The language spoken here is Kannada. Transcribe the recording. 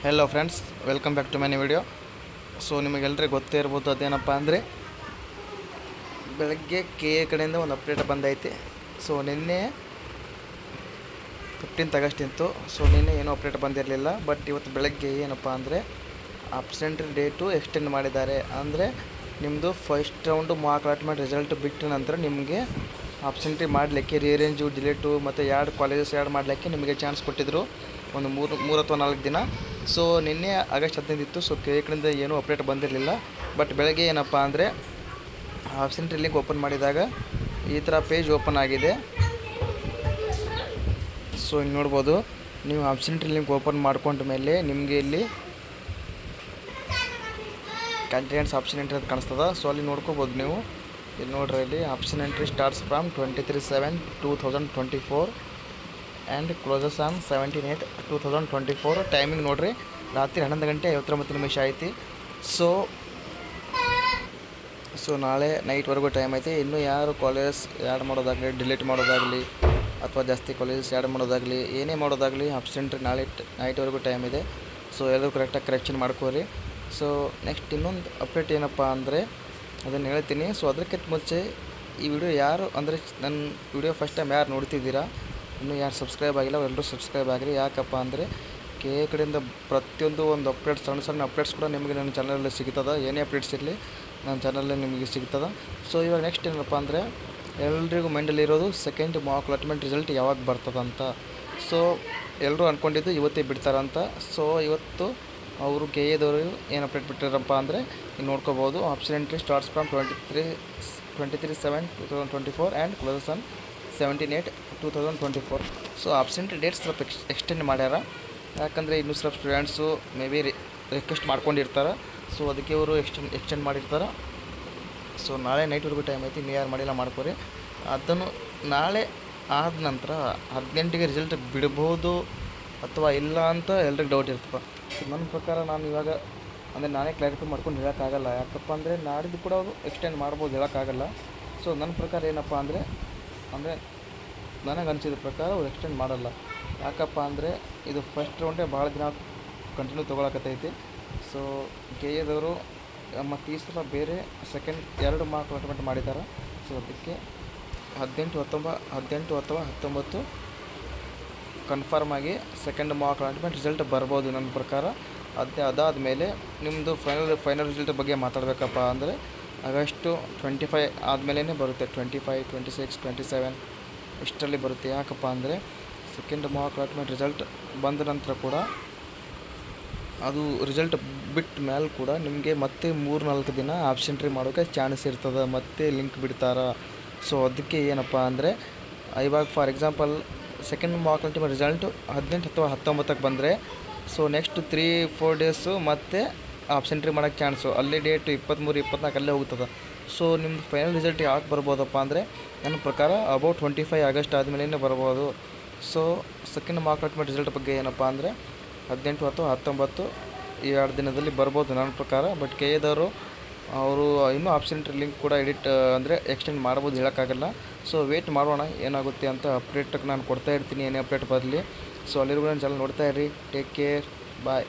Hello friends, welcome back to my video. So ನಿಮಗೆಲ್ಲರಿಗೂ ಗೊತ್ತೇ ಇರ್ಬೋದು, ಅದೇನಪ್ಪ ಅಂದರೆ ಬೆಳಗ್ಗೆ ಕೆ ಎ ಕಡೆಯಿಂದ ಒಂದು ಅಪ್ಡೇಟ್ ಬಂದೈತೆ. ಸೊ ನಿನ್ನೆ 15th ಆಗಸ್ಟ್ ಇತ್ತು. ಸೊ ನಿನ್ನೆ ಏನೂ ಅಪ್ಡೇಟ್ ಬಂದಿರಲಿಲ್ಲ. ಬಟ್ ಇವತ್ತು ಬೆಳಗ್ಗೆ ಏನಪ್ಪ ಅಂದರೆ ಅಬ್ಸೆಂಟ್ ಡೇಟು ಎಕ್ಸ್ಟೆಂಡ್ ಮಾಡಿದ್ದಾರೆ. ಅಂದರೆ ನಿಮ್ಮದು first round mark allotment result ಬಿಟ್ಟ ನಂತರ ನಿಮಗೆ ಅಬ್ಸೆಂಟ್ರಿ ಮಾಡಲಿಕ್ಕೆ ರೀಅರೇಂಜು, ಡಿಲೇಟು ಮತ್ತು 2 ಕಾಲೇಜಸ್ ಆ್ಯಡ್ ಮಾಡಲಿಕ್ಕೆ ನಿಮಗೆ ಚಾನ್ಸ್ ಕೊಟ್ಟಿದ್ದರು ಒಂದು 3 ಅಥವಾ 4 ದಿನ. ಸೊ ನಿನ್ನೆ ಆಗಸ್ಟ್ 15 ಇತ್ತು. ಸೊ ಕೆ ಕಡೆಯಿಂದ ಏನೂ ಅಪ್ಡೇಟ್ ಬಂದಿರಲಿಲ್ಲ. ಬಟ್ ಬೆಳಗ್ಗೆ ಏನಪ್ಪ ಅಂದರೆ ಆಬ್ಸೆಂಟ್ರಿ ಲಿಂಕ್ ಓಪನ್ ಮಾಡಿದಾಗ ಈ ಥರ ಪೇಜ್ ಓಪನ್ ಆಗಿದೆ. ಸೊ ಇಲ್ಲಿ ನೋಡ್ಬೋದು, ನೀವು ಆಬ್ಸೆಂಟ್ರಿ ಲಿಂಕ್ ಓಪನ್ ಮಾಡ್ಕೊಂಡ ಮೇಲೆ ನಿಮಗೆ ಇಲ್ಲಿ ಕ್ಯಾಂಡಿಡೇಟ್ಸ್ ಆಪ್ಷನ್ ಎಂಟ್ರಿ ಅಂತ ಕಾಣಿಸ್ತದೆ. ಸೊ ಅಲ್ಲಿ ನೋಡ್ಕೋಬೋದು ನೀವು. ಇಲ್ಲಿ ನೋಡ್ರಿ, ಇಲ್ಲಿ option entry starts from 23/7/2024 and closes on 17/8/2024. Timing ನೋಡಿರಿ, ರಾತ್ರಿ 11:59 ಐತಿ. ಸೊ ನಾಳೆ ನೈಟ್ವರೆಗೂ ಟೈಮ್ ಐತಿ. ಇನ್ನೂ ಯಾರು ಕಾಲೇಜಸ್ ಆ್ಯಡ್ ಮಾಡೋದಾಗಲಿ, ಡಿಲೀಟ್ ಮಾಡೋದಾಗಲಿ ಅಥವಾ ಜಾಸ್ತಿ ಕಾಲೇಜಸ್ ಆ್ಯಡ್ ಮಾಡೋದಾಗಲಿ, ಏನೇ ಮಾಡೋದಾಗಲಿ ಆಬ್ಸೆಂಟ್ರಿ ನಾಳೆ ನೈಟ್ವರೆಗೂ ಟೈಮ್ ಇದೆ. ಸೊ ಎಲ್ಲರೂ ಕರೆಕ್ಟಾಗಿ ಕರೆಕ್ಷನ್ ಮಾಡ್ಕೋರಿ. ಸೊ ನೆಕ್ಸ್ಟ್ ಇನ್ನೊಂದು ಅಪ್ಡೇಟ್ ಏನಪ್ಪ ಅಂದರೆ ಅದನ್ನು ಹೇಳ್ತೀನಿ. ಸೊ ಅದಕ್ಕಿಂತ ಮುಂಚೆ ಈ ವಿಡಿಯೋ ಯಾರು ಅಂದರೆ ನನ್ನ ವಿಡಿಯೋ ಫಸ್ಟ್ ಟೈಮ್ ಯಾರು ನೋಡ್ತಿದ್ದೀರಾ, ಇನ್ನೂ ಯಾರು ಸಬ್ಸ್ಕ್ರೈಬ್ ಆಗಿಲ್ಲ ಅವರೆಲ್ಲರೂ ಸಬ್ಸ್ಕ್ರೈಬ್ ಆಗಿರಿ. ಯಾಕಪ್ಪ ಅಂದರೆ ಕೆ ಎ ಕಡೆಯಿಂದ ಪ್ರತಿಯೊಂದು ಒಂದು ಅಪ್ಡೇಟ್ಸ್, ಸಣ್ಣ ಅಪ್ಡೇಟ್ಸ್ ಕೂಡ ನಿಮಗೆ ನನ್ನ ಚಾನಲಲ್ಲಿ ಸಿಗ್ತದೆ. ಏನೇ ಅಪ್ಡೇಟ್ಸ್ ಇರಲಿ ನನ್ನ ಚಾನಲಲ್ಲಿ ನಿಮಗೆ ಸಿಗ್ತದೆ. ಸೊ ಇವಾಗ ನೆಕ್ಸ್ಟ್ ಏನಪ್ಪ ಅಂದರೆ ಎಲ್ರಿಗೂ ಮೈಂಡಲ್ಲಿರೋದು ಸೆಕೆಂಡ್ ಮಾರ್ಕ್ ಅಲಾಟ್ಮೆಂಟ್ ರಿಸಲ್ಟ್ ಯಾವಾಗ ಬರ್ತದಂತ. ಸೊ ಎಲ್ಲರೂ ಅಂದ್ಕೊಂಡಿದ್ದು ಇವತ್ತೇ ಬಿಡ್ತಾರಂತ. ಸೊ ಇವತ್ತು ಅವರು ಕೆ ಎದವರು ಏನು ಅಪ್ಡೇಟ್ ಬಿಟ್ಟಿರಪ್ಪ ಅಂದರೆ ನೀವು ನೋಡ್ಕೋಬೋದು. Option entry starts from 23/7/2024 and closes on 17/8/2024. So absent dates ಸ್ವಲ್ಪ ಎಕ್ಸ್ಟೆಂಡ್ ಮಾಡ್ಯಾರ. ಯಾಕಂದರೆ ಇನ್ನೂ ಸ್ವಲ್ಪ ಸ್ಟೂಡೆಂಟ್ಸು ಮೇ ಬಿ ರಿಕ್ವೆಸ್ಟ್ ಮಾಡ್ಕೊಂಡಿರ್ತಾರೆ. ಸೊ ಅದಕ್ಕೆ ಅವರು ಎಕ್ಸ್ಟೆಂಡ್ ಮಾಡಿರ್ತಾರೆ. ಸೊ ನಾಳೆ ನೈಟ್ವರೆಗೂ ಟೈಮ್ ಐತಿ. ನೀವು ಯಾರು ಮಾಡಿಲ್ಲ ಮಾಡ್ಕೊರಿ. ಅದನ್ನು ನಾಳೆ ಆದ ನಂತರ 10 ಗಂಟೆಗೆ ರಿಸಲ್ಟ್ ಬಿಡ್ಬೋದು ಅಥವಾ ಇಲ್ಲ ಅಂತ ಎಲ್ರಿಗೂ ಡೌಟ್ ಇರ್ತಪ್ಪ. ಸೊ ನನ್ನ ಪ್ರಕಾರ ನಾನು ಇವಾಗ ಅಂದರೆ ನಾನೇ ಕ್ಲಾರಿಫೈ ಮಾಡ್ಕೊಂಡು ಹೇಳೋಕ್ಕಾಗಲ್ಲ. ಯಾಕಪ್ಪ ಅಂದರೆ ನಾಡಿದ್ದು ಕೂಡ ಅವರು ಎಕ್ಸ್ಟೆಂಡ್ ಮಾಡ್ಬೋದು, ಹೇಳೋಕ್ಕಾಗಲ್ಲ. ಸೊ ನನ್ನ ಪ್ರಕಾರ ಏನಪ್ಪ ಅಂದರೆ ನನಗೆ ಅನಿಸಿದ ಪ್ರಕಾರ ಅವ್ರು ಎಕ್ಸ್ಟೆಂಡ್ ಮಾಡಲ್ಲ. ಯಾಕಪ್ಪ ಅಂದರೆ ಇದು ಫಸ್ಟ್ ರೌಂಡೇ ಭಾಳ ದಿನ ಕಂಟಿನ್ಯೂ ತೊಗೊಳಕತ್ತೈತಿ. ಸೊ ಕೆ ಎದವರು ಮತ್ತು ಈ ಸಲ ಬೇರೆ ಸೆಕೆಂಡ್ 2 ಮಾರ್ಕ್ ಅಲಾಟ್ಮೆಂಟ್ ಮಾಡಿದ್ದಾರೆ. ಸೊ ಅದಕ್ಕೆ 18 ಅಥವಾ 19 ಕನ್ಫರ್ಮ್ ಆಗಿ ಸೆಕೆಂಡ್ ಮಾರ್ಕ್ ಅಲಾಟ್ಮೆಂಟ್ ರಿಸಲ್ಟ್ ಬರ್ಬೋದು ನನ್ನ ಪ್ರಕಾರ. ಅದಾದಮೇಲೆ ನಿಮ್ಮದು ಫೈನಲ್ ರಿಸಲ್ಟ್ ಬಗ್ಗೆ ಮಾತಾಡಬೇಕಪ್ಪ ಅಂದರೆ ಆಗಸ್ಟ್ 25 ಆದಮೇಲೆ ಬರುತ್ತೆ. 25, 26, 27 ಇಷ್ಟರಲ್ಲಿ ಬರುತ್ತೆ. ಯಾಕಪ್ಪ ಅಂದರೆ ಸೆಕೆಂಡ್ ಮಾರ್ಕ್ ಅಲಾಟ್ಮೆಂಟ್ ರಿಸಲ್ಟ್ ಬಂದ ನಂತರ ಕೂಡ ಅದು ರಿಸಲ್ಟ್ ಬಿಟ್ಟ ಮೇಲೆ ಕೂಡ ನಿಮಗೆ ಮತ್ತೆ 3-4 ದಿನ ಆಬ್ಸೆಂಟ್ರಿ ಮಾಡೋಕ್ಕೆ ಚಾನ್ಸ್ ಇರ್ತದೆ, ಮತ್ತೆ ಲಿಂಕ್ ಬಿಡ್ತಾರೆ. ಸೊ ಅದಕ್ಕೆ ಏನಪ್ಪ ಅಂದರೆ ಇವಾಗ for example second mark allotment result 18 ಅಥವಾ 19ಕ್ಕೆ ಬಂದರೆ ಸೊ ನೆಕ್ಸ್ಟ್ 3-4 ಡೇಸು ಮತ್ತೆ ಆಬ್ಸೆಂಟ್ರಿ ಮಾಡೋಕ್ಕೆ ಚಾನ್ಸು. ಅಲ್ಲೇ ಡೇಟು 23-24 ಅಲ್ಲೇ ಹೋಗ್ತದೆ. ಸೊ ನಿಮ್ಮದು ಫೈನಲ್ ರಿಸಲ್ಟ್ ಯಾಕೆ ಬರ್ಬೋದಪ್ಪ ಅಂದರೆ ನನ್ನ ಪ್ರಕಾರ ಅಬೌಟ್ 25 ಆಗಸ್ಟ್ ಆದಮೇಲೆ ಬರ್ಬೋದು. So second mark allotment result ಬಗ್ಗೆ ಏನಪ್ಪ ಅಂದರೆ 18 ಅಥವಾ 19 ಈ 2 ದಿನದಲ್ಲಿ ಬರ್ಬೋದು ನನ್ನ ಪ್ರಕಾರ. ಬಟ್ ಕೆ ಎದವರು ಅವರು ಇನ್ನೂ ಆಬ್ಸೆಂಟ್ರಿ ಲಿಂಕ್ ಕೂಡ ಅಂದರೆ ಎಕ್ಸ್ಟೆಂಡ್ ಮಾಡ್ಬೋದು, ಹೇಳೋಕ್ಕಾಗಲ್ಲ. ಸೊ ವೇಟ್ ಮಾಡೋಣ ಏನಾಗುತ್ತೆ ಅಂತ. ಅಪ್ಡೇಟಕ್ಕೆ ನಾನು ಕೊಡ್ತಾ ಇರ್ತೀನಿ, ಏನೇ ಅಪ್ಡೇಟ್ ಬರಲಿ. ಸೊ ಅಲ್ಲಿರುವ ನನ್ನ ಚಾನಲ್ ನೋಡ್ತಾ ಇರಿ. ಟೇಕ್ ಕೇರ್, ಬಾಯ್.